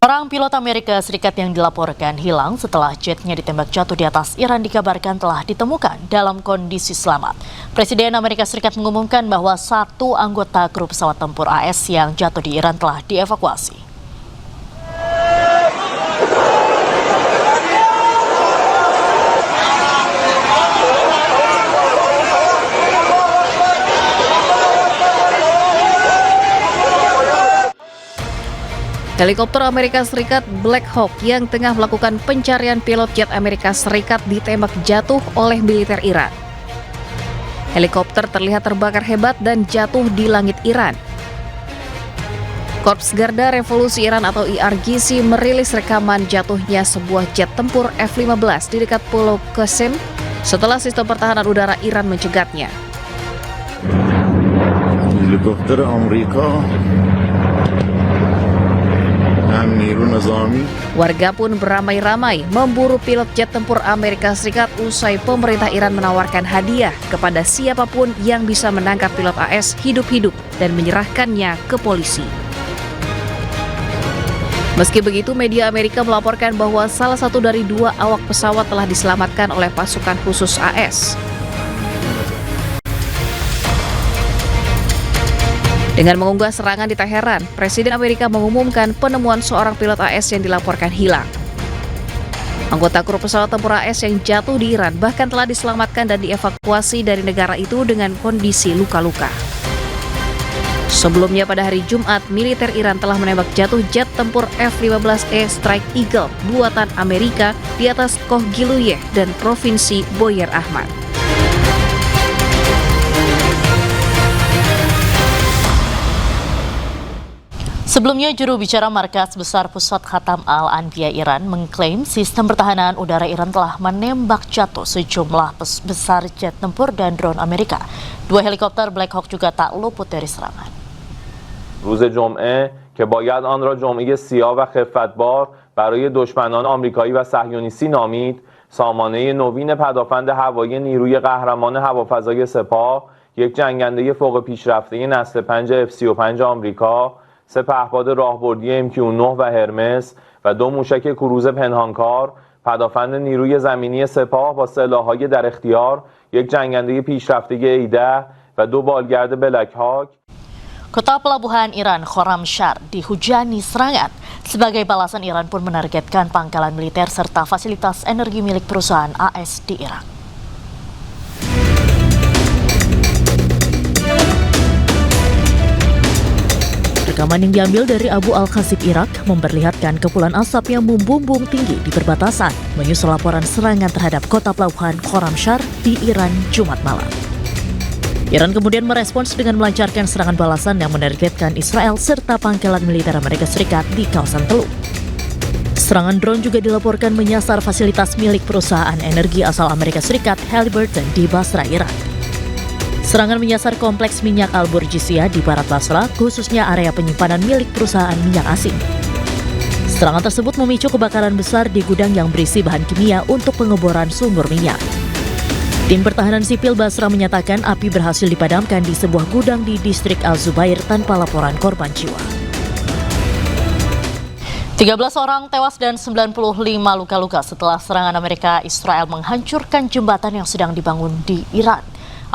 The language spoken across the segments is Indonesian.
Seorang pilot Amerika Serikat yang dilaporkan hilang setelah jetnya ditembak jatuh di atas Iran dikabarkan telah ditemukan dalam kondisi selamat. Presiden Amerika Serikat mengumumkan bahwa satu anggota kru pesawat tempur AS yang jatuh di Iran telah dievakuasi. Helikopter Amerika Serikat Black Hawk yang tengah melakukan pencarian pilot jet Amerika Serikat ditembak jatuh oleh militer Iran. Helikopter terlihat terbakar hebat dan jatuh di langit Iran. Korps Garda Revolusi Iran atau IRGC merilis rekaman jatuhnya sebuah jet tempur F-15 di dekat Pulau Qasem setelah sistem pertahanan udara Iran mencegatnya. Helikopter Amerika. Warga pun beramai-ramai memburu pilot jet tempur Amerika Serikat usai pemerintah Iran menawarkan hadiah kepada siapapun yang bisa menangkap pilot AS hidup-hidup dan menyerahkannya ke polisi. Meski begitu, media Amerika melaporkan bahwa salah satu dari dua awak pesawat telah diselamatkan oleh pasukan khusus AS. Dengan mengunggah serangan di Teheran, Presiden Amerika mengumumkan penemuan seorang pilot AS yang dilaporkan hilang. Anggota kru pesawat tempur AS yang jatuh di Iran bahkan telah diselamatkan dan dievakuasi dari negara itu dengan kondisi luka-luka. Sebelumnya pada hari Jumat, militer Iran telah menembak jatuh jet tempur F-15E Strike Eagle buatan Amerika di atas Kohgiluyeh dan Provinsi Boyer Ahmad. Sebelumnya, juru bicara Markas Besar Pusat Khatam Al-Anbiya Iran mengklaim sistem pertahanan udara Iran telah menembak jatuh sejumlah besar jet tempur dan drone Amerika. Dua helikopter Black Hawk juga tak luput dari serangan. روز جمعه که باید آن را جمعه سیاه و خفتبار برای دشمنان آمریکایی و صهیونیستی نامید، سامانه نوین پدافند هوایی نیروی قهرمان هوافضای سپاه، یک جنگنده فوق پیشرفته نسل 5 F-35 آمریکا، سه پهپاد راهبردی MQ-9 و هرمس و دو موشک کروز پنهانکار، پدافند نیروی زمینی سپاه با سلاح‌های در اختیار، یک جنگنده پیشرفته A-10 و دو بالگرد بلک هاک. Kota pelabuhan Iran, Khorramshahr, dihujani serangan. Sebagai balasan, Iran pun menargetkan pangkalan militer serta fasilitas energi milik perusahaan AS di Irak. Rekaman yang diambil dari Abu Al-Khasib Irak memperlihatkan kepulan asap yang membumbung tinggi di perbatasan menyusul laporan serangan terhadap kota pelabuhan Khorramshahr di Iran Jumat malam. Iran kemudian merespons dengan melancarkan serangan balasan yang menargetkan Israel serta pangkalan militer Amerika Serikat di kawasan Teluk. Serangan drone juga dilaporkan menyasar fasilitas milik perusahaan energi asal Amerika Serikat Halliburton di Basra, Iran. Serangan menyasar kompleks minyak Al-Burjisiyah di barat Basra, khususnya area penyimpanan milik perusahaan minyak asing. Serangan tersebut memicu kebakaran besar di gudang yang berisi bahan kimia untuk pengeboran sumur minyak. Tim pertahanan sipil Basra menyatakan api berhasil dipadamkan di sebuah gudang di distrik Al-Zubair tanpa laporan korban jiwa. 13 orang tewas dan 95 luka-luka setelah serangan Amerika Israel menghancurkan jembatan yang sedang dibangun di Iran.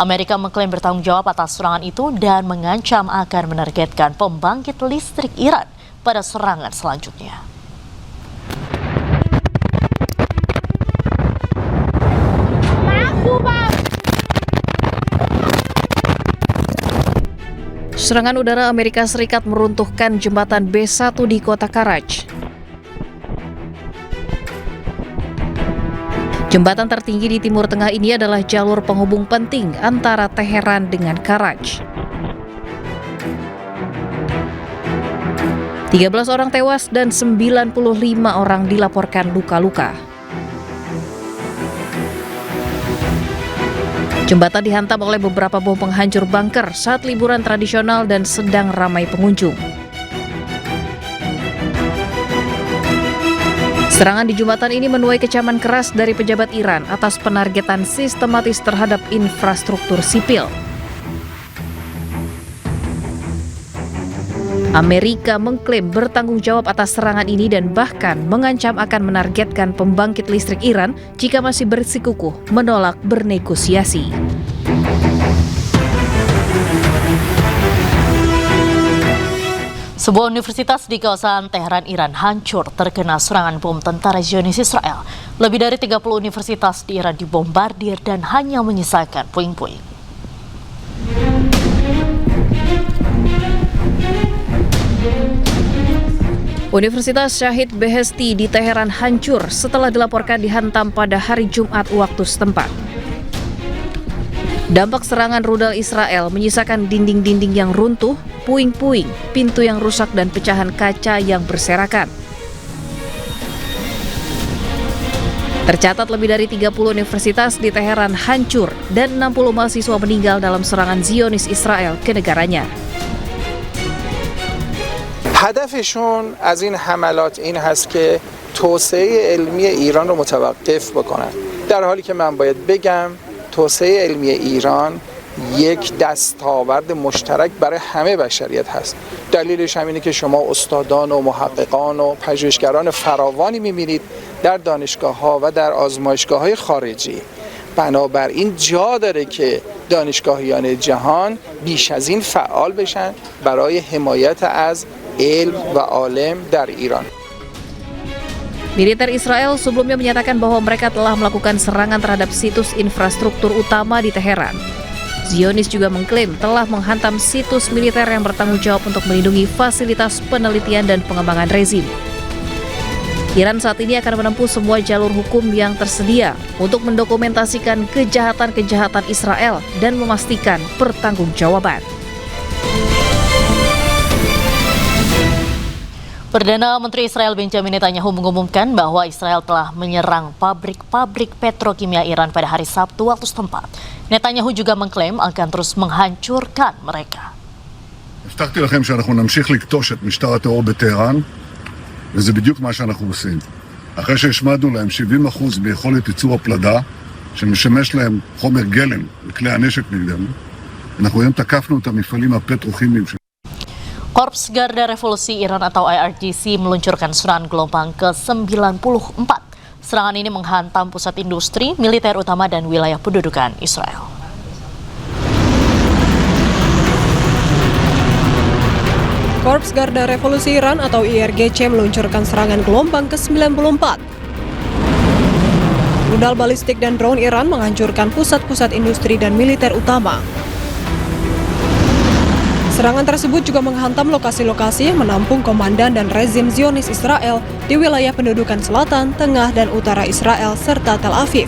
Amerika mengklaim bertanggung jawab atas serangan itu dan mengancam akan menargetkan pembangkit listrik Iran pada serangan selanjutnya. Serangan udara Amerika Serikat meruntuhkan jembatan B1 di kota Karaj. Jembatan tertinggi di Timur Tengah ini adalah jalur penghubung penting antara Teheran dengan Karaj. 13 orang tewas dan 95 orang dilaporkan luka-luka. Jembatan dihantam oleh beberapa bom penghancur bunker saat liburan tradisional dan sedang ramai pengunjung. Serangan di jembatan ini menuai kecaman keras dari pejabat Iran atas penargetan sistematis terhadap infrastruktur sipil. Amerika mengklaim bertanggung jawab atas serangan ini dan bahkan mengancam akan menargetkan pembangkit listrik Iran jika masih bersikukuh menolak bernegosiasi. Sebuah universitas di kawasan Teheran, Iran hancur terkena serangan bom tentara Zionis Israel. Lebih dari 30 universitas di Iran dibombardir dan hanya menyisakan puing-puing. Universitas Syahid Beheshti di Teheran hancur setelah dilaporkan dihantam pada hari Jumat waktu setempat. Dampak serangan rudal Israel menyisakan dinding-dinding yang runtuh, puing-puing, pintu yang rusak dan pecahan kaca yang berserakan. Tercatat lebih dari 30 universitas di Teheran hancur dan 60 mahasiswa meninggal dalam serangan Zionis Israel ke negaranya. هدفشون از این حملات این هست که توسعه علمی ایران رو متوقف بکنن. در حالی که من باید بگم توسعه علمی ایران یک دستاورد مشترک برای همه بشریت هست. دلیلش همینه که شما استادان و محققان و پژوهشگران فراوانی می‌بینید در دانشگاه‌ها و در آزمایشگاه‌های خارجی. بنابراین جا داره که دانشگاهیان جهان بیش از این فعال بشن برای حمایت از علم و عالم در ایران. Militer Israel sebelumnya menyatakan bahwa mereka telah melakukan serangan terhadap situs infrastruktur utama di Teheran. Zionis juga mengklaim telah menghantam situs militer yang bertanggung jawab untuk melindungi fasilitas penelitian dan pengembangan rezim. Iran saat ini akan menempuh semua jalur hukum yang tersedia untuk mendokumentasikan kejahatan-kejahatan Israel dan memastikan pertanggungjawaban. Perdana Menteri Israel Benjamin Netanyahu mengumumkan bahwa Israel telah menyerang pabrik-pabrik petrokimia Iran pada hari Sabtu waktu setempat. Netanyahu juga mengklaim akan terus menghancurkan mereka. הבטחתי לכם שאנחנו נמשיך לקטוש את משטר הטרור בטהרן, וזה בדיוק מה שאנחנו עושים. אחרי שהשמדנו להם 70% מיכולת ייצור הפלדה, שמשמש להם חומר גלם לכלי הנשק נגדנו, אנחנו היום תקפנו את המפעלים הפטרוכימיים שלנו. Korps Garda Revolusi Iran atau IRGC meluncurkan serangan gelombang ke-94. Serangan ini menghantam pusat industri, militer utama, dan wilayah pendudukan Israel. Korps Garda Revolusi Iran atau IRGC meluncurkan serangan gelombang ke-94. Rudal balistik dan drone Iran menghancurkan pusat-pusat industri dan militer utama. Serangan tersebut juga menghantam lokasi-lokasi yang menampung komandan dan rezim Zionis Israel di wilayah pendudukan selatan, tengah, dan utara Israel serta Tel Aviv.